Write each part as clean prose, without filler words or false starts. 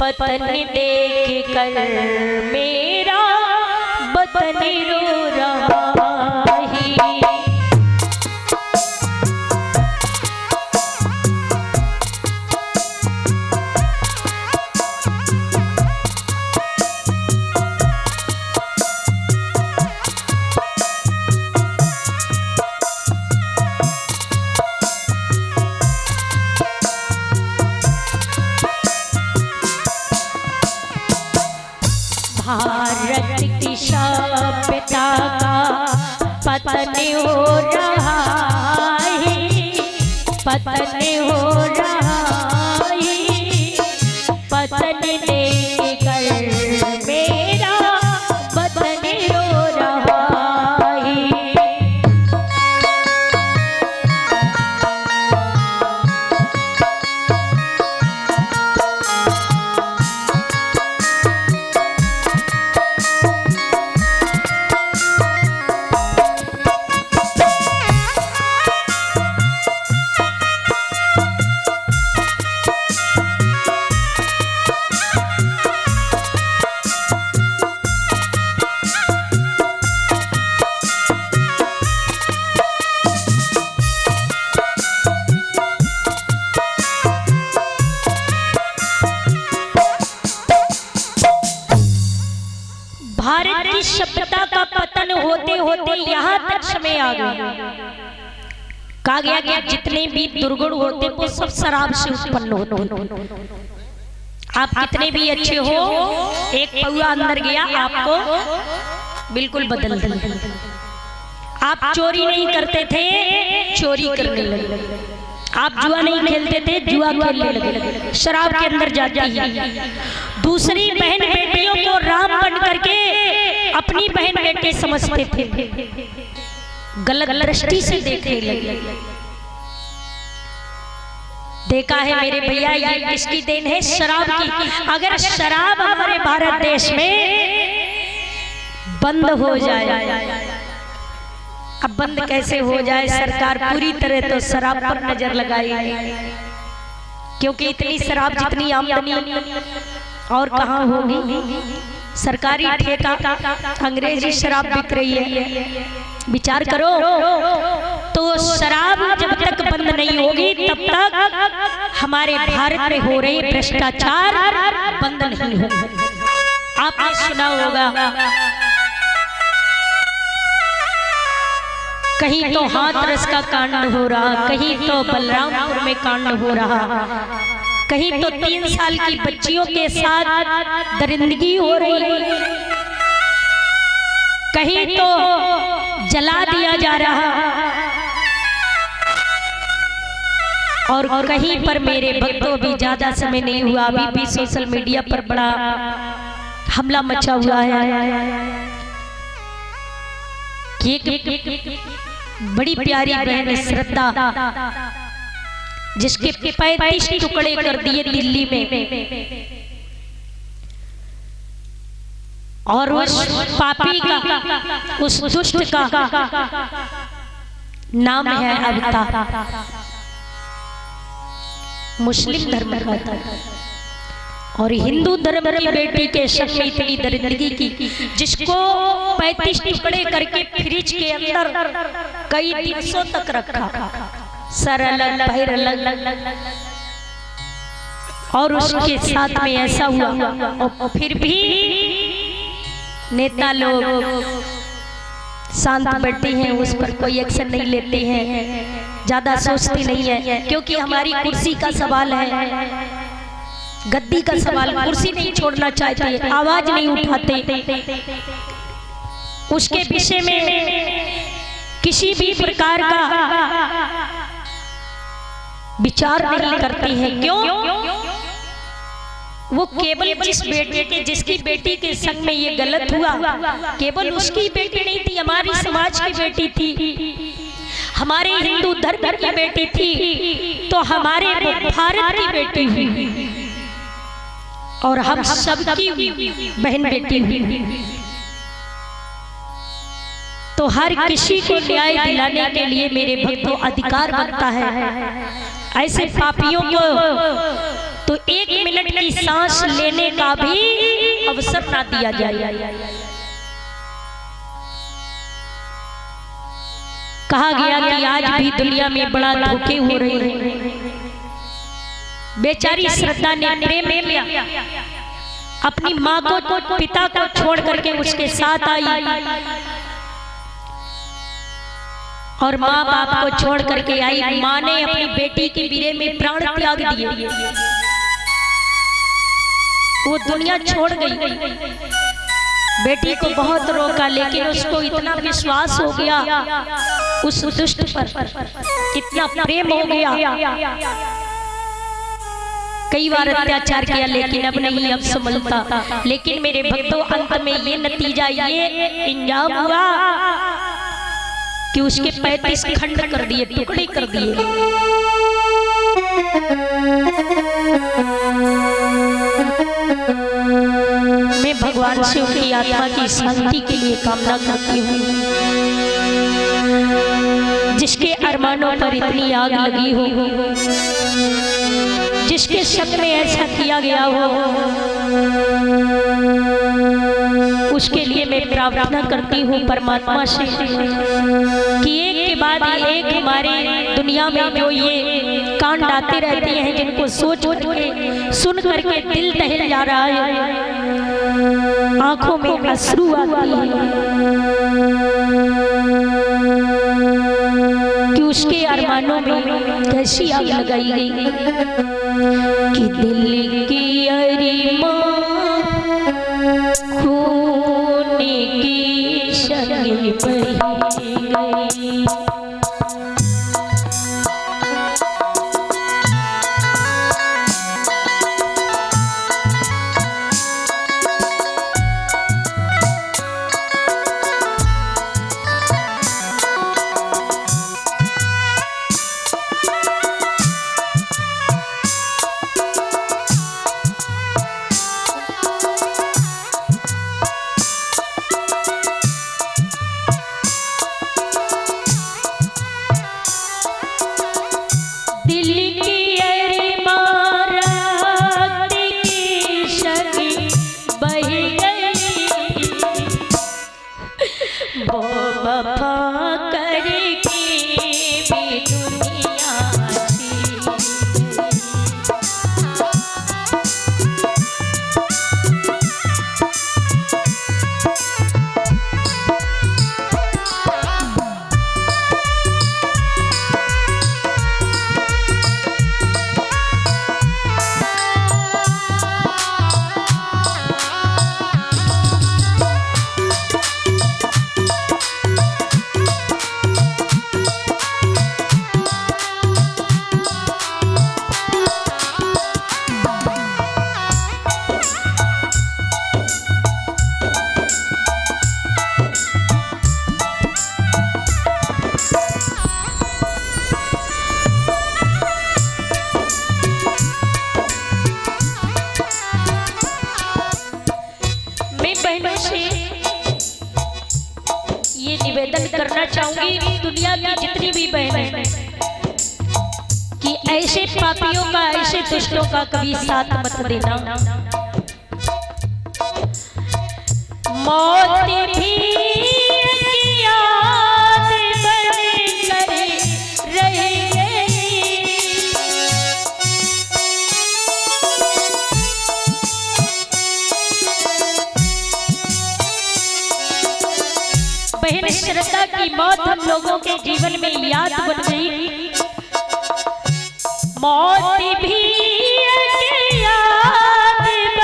पतन देख कर मेरा वतन रो रहा है। भारत की सभ्यता का पतन हो रहा है, पतन हो रहा है, पतन देख कर मेरा वतन रो रहा है। भारत की सभ्यता का पतन होते होते यहाँ तक समय आ गया। कहा गया कि जितने भी दुर्गुण होते वो सब शराब से उत्पन्न होते। आप कितने भी अच्छे हो, एक पौआ अंदर गया आपको बिल्कुल बदल दिया। आप चोरी नहीं करते थे, चोरी करने लगे। आप जुआ नहीं खेलते थे, जुआ खेलने लगे। शराब के अंदर जाती है। दूसरी बहन बेटियों को राम बन करके अपनी बहन बेटे समझते थे, गलत दृष्टि से देखने लगे। देखा है मेरे भैया, ये किसकी देन है? शराब की। अगर शराब हमारे भारत देश में बंद हो जाए, अब बंद कैसे हो जाए? सरकार पूरी तरह तो शराब पर नजर लगाई, क्योंकि इतनी शराब जितनी आमदनी और कहाँ होगी। सरकारी ठेका अंग्रेजी शराब बिक रही है, विचार करो। तो शराब जब तक बंद नहीं होगी तब तक हमारे भारत में हो रहे भ्रष्टाचार बंद नहीं होगा। आपने सुना होगा, कहीं तो हाथरस का कांड हो रहा, कहीं तो बलरामपुर में कांड हो रहा, कहीं तो 3 साल की बच्चियों के साथ दरिंदगी हो रही, कहीं तो जला दिया जा रहा, और कहीं पर मेरे भक्तों भी ज्यादा समय नहीं हुआ, अभी भी सोशल मीडिया पर बड़ा हमला मचा हुआ है कि एक बड़ी प्यारी बहन श्रद्धा, जिसके 35 टुकड़े कर दिए दिल्ली में, और उस पापी का, उस दुष्ट का नाम है अवतार। मुस्लिम धर्म का था और हिंदू धर्म की बेटी के संग में इतनी दरिंदगी की, जिसको 35 टुकड़े करके फ्रिज के अंदर कई दिनों तक रखा, सर अलग पैर अलग, और उसके साथ में ऐसा हुआ। और फिर भी नेता लोग शांत बैठे हैं, उस पर कोई एक्शन नहीं लेते हैं, ज्यादा सोचते नहीं है, क्योंकि हमारी कुर्सी का सवाल है, गद्दी का सवाल। कुर्सी नहीं छोड़ना चाहते, आवाज नहीं उठाते, उसके विषय में किसी भी प्रकार का विचार नहीं करते हैं। क्यों? वो केवल जिस बेटे के, जिसकी बेटी के संग में ये गलत हुआ, केवल उसकी बेटी नहीं थी, हमारी समाज की बेटी थी, हमारे हिंदू धर्म की बेटी थी, तो हमारे भारत की बेटी हुई, और हम सबकी बहन बेटी हुई। तो हर किसी को न्याय दिलाने के लिए मेरे भक्तों अधिकार बनता है। ऐसे पापियों को तो 1 मिनट की सांस लेने का भी अवसर ना दिया जाए। कहा गया कि आज भी दुनिया में बड़ा धोखे हो रहे हैं। बेचारी श्रद्धा ने प्रेम किया, अपनी माँ को पिता को छोड़ करके उसके साथ आई और माँ बाप को छोड़ करके आई। माँ ने अपनी बेटी के बीरे में प्राण त्याग दिए, वो दुनिया छोड़ गई। बेटी को बहुत रोका, लेकिन उसको इतना विश्वास हो गया उस दुष्ट पर, इतना प्रेम हो गया। कई बार अत्याचार किया लेकिन अब नहीं, अब संभलता। लेकिन मेरे भक्तों, अंत में ये नतीजा, ये इंजाम हुआ कि उसके 35 खंड कर दिए, टुकड़े कर दिए। मैं भगवान से उनकी आत्मा की शांति के लिए कामना करती हूँ। जिसके अरमानों पर इतनी आग लगी हो, जिसके शक में ऐसा किया गया हो, उसके लिए मैं प्रार्थना करती हूँ परमात्मा से कि एक के बाद एक हमारे दुनिया में जो ये कांड आते रहते हैं, जिनको सोच के सुन करके दिल दहल जा रहा है, आंखों में अश्रु आती है, कि उसके अरमानों में कैसी आग लगाई गई कि दिल की अरमान खून की शर्य बही गई। निवेदन करना चाहूंगी दुनिया की जितनी भी बहनें कि ऐसे पापियों का, ऐसे दुष्टों का कभी साथ मत देना। मौत भी याद बन कर रहेगी, बहन श्रद्धा की मौत हम लोगों के जीवन में याद बन गई। मौत भी याद बन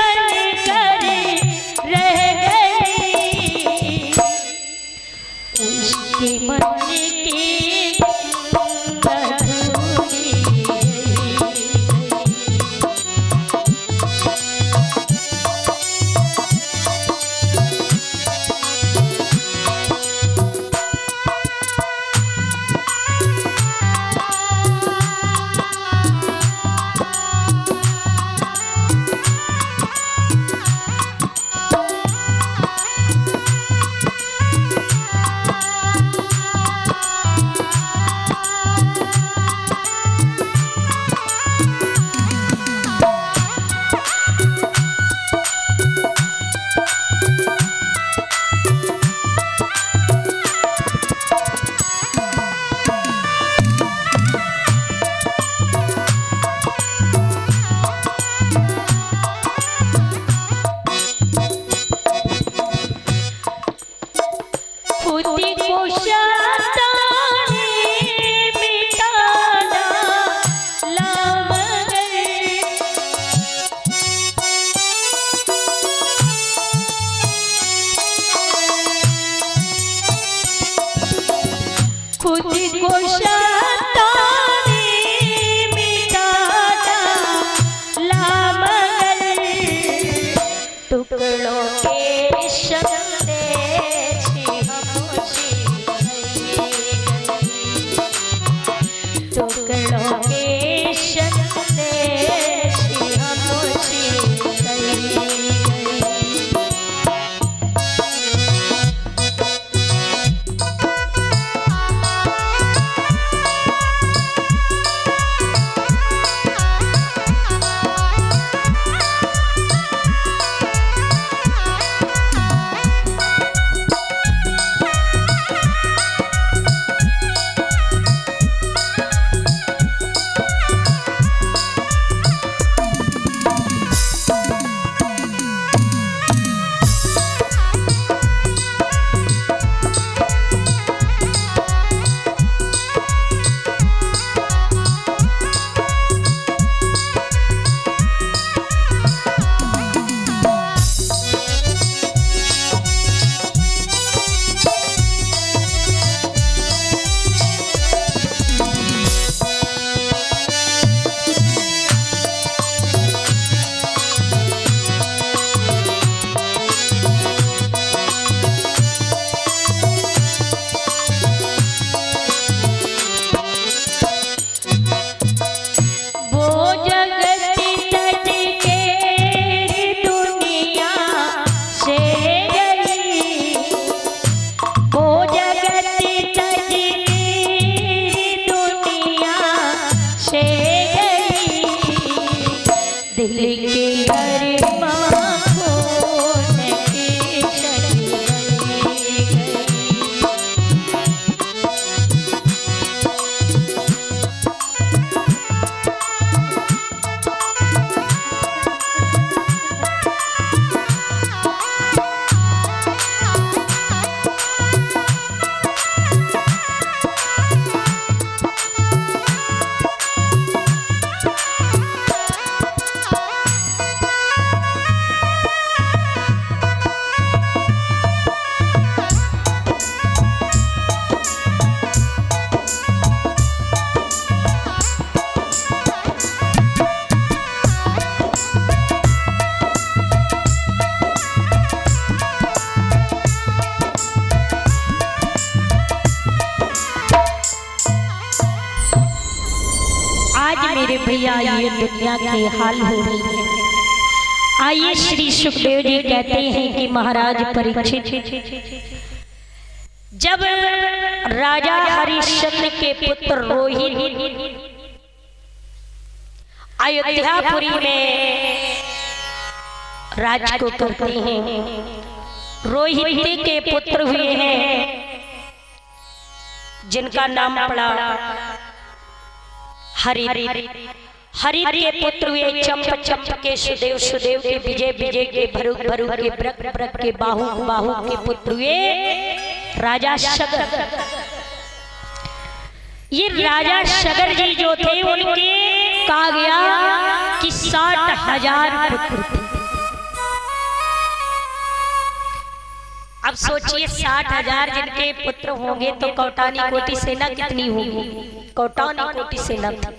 कर रह गई, उसके मरने के के अरमां को नहीं चली गई। मेरे भैया ये दुनिया के हाल हो रही है। आइए श्री सुखदेव जी कहते हैं कि महाराज परीक्षित, जब राजा हरिश्चंद्र के पुत्र रोहित अयोध्यापुरी में राज को करते हैं, रोहित के पुत्र हुए हैं जिनका नाम पड़ा हरित। हरित के पुत्र हुए चंप, चंप के सुदेव, सुदेव के विजय, विजय के भरुक, भरुक के ब्रक, ब्रक के बाहु, बाहु के पुत्र हुए राजा शगर। ये राजा शगर जी जो थे उनके कहा गया कि 60,000 पुत्र थे। अब सोचिए 60,000 जिनके पुत्र होंगे तो कौटानी कोटि सेना कितनी होगी? कौटानी कोटि सेना थी।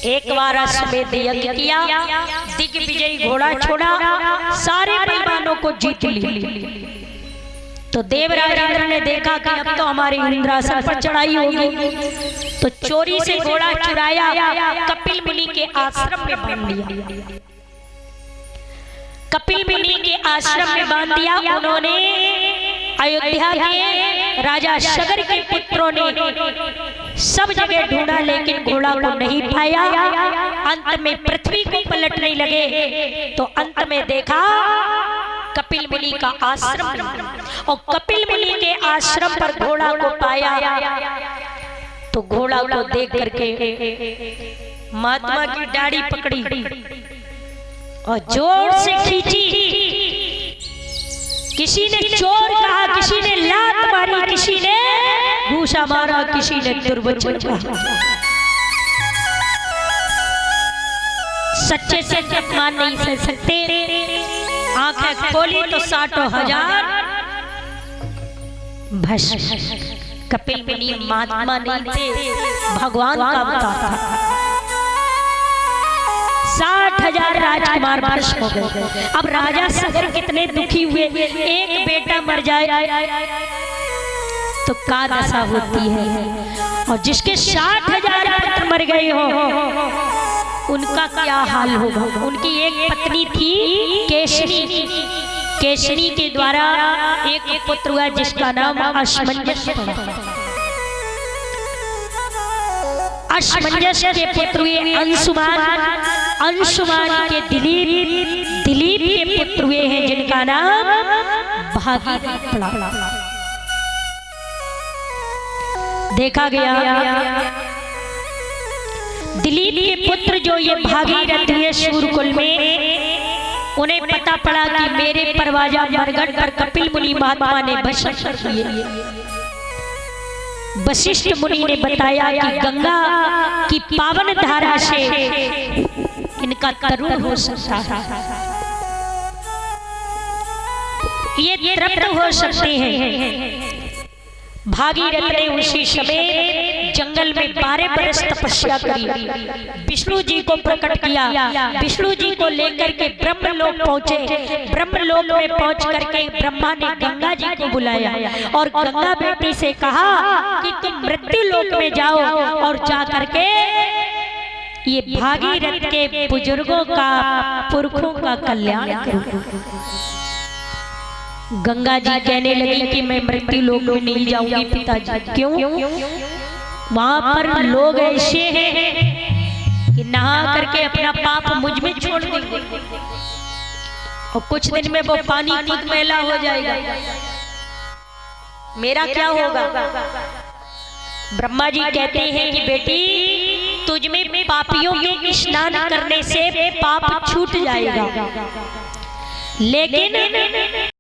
एक बार अश्वमेध यज्ञ किया, दिग्विजयी घोड़ा छोड़ा, सारे बलवानों को जीत ली। तो देवराज इंद्र ने देखा कि अब तो हमारे इंद्रासन पर चढ़ाई होगी, तो चोरी से घोड़ा चुराया, कपिल मुनि के आश्रम में बांध दिया। कपिल मुनि के आश्रम में बांध दिया। उन्होंने अयोध्या के राजा शगर के पुत्रों ने सब जगह ढूंढा लेकिन घोड़ा को नहीं पाया। अंत में पृथ्वी को पलटने लगे तो अंत में देखा कपिल मुनि का आश्रम, और कपिल मुनि के आश्रम पर घोड़ा को पाया। तो घोड़ा को देख करके महात्मा की दाढ़ी पकड़ी और जोर से खींची। किसी ने चोर कहा, किसी ने लात मारी, किसी ने घूसा मारा, किसी ने दुर्वचन कहा। सच्चे से मान नहीं सह सकते। आंखें खोली तो 60,000 भस्म। कपिल मुनि महात्मा नहीं थे, भगवान का अवतार था। 60,000 राजकुमार भस्म हो गए। अब राजा शगर कितने दुखी हुए, एक बेटा मर जाए तो क्या दशा होती है, और जिसके 60,000 पुत्र मर गए हो उनका क्या हाल होगा। उनकी एक पत्नी थी केशनी, केशनी के द्वारा एक पुत्र हुआ जिसका नाम असमंजस पड़ा। असमंजस के पुत्र हुए अंशुमान, अंशुमान के दिलीप, दिलीप के पुत्र हुए हैं जिनका नाम भागीरथ पड़ा। देखा गया दिलीप के पुत्र जो ये भागीरथ हुए सूरकुल में, उन्हें पता पड़ा कि मेरे परवाजा मरघट पर कपिल मुनि महात्मा ने भस्म कर दिए। वशिष्ठ मुनि ने बताया कि गंगा की पावन धारा से इनका तरुण हो सकता है, ये तृप्त हो सकते हैं। भागीरथ ने उसी समय जंगल में 12 बरस तपस्या करी, विष्णु जी को प्रकट किया, विष्णु जी को लेकर के ब्रह्मलोक पहुंचे। ब्रह्मलोक में पहुंच करके ब्रह्मा ने गंगा जी को बुलाया और गंगा बेटी से कहा कि तुम मृत्यु लोक में जाओ और जा करके ये भागीरथ के बुजुर्गों का, पुरखों का कल्याण करो। गंगा जी कहने लगी कि मैं मृत्यु लोक में नहीं जाऊंगी पिताजी। क्यों? वहां पर लोग ऐसे हैं कि नहा करके अपना पाप मुझ में छोड़ देंगे और कुछ दिन में वो पानी खुद मैला हो जाएगा। मेरा क्या होगा? ब्रह्मा जी कहते हैं कि बेटी तुझ में पापियों के स्नान करने से पाप छूट जाएगा, लेकिन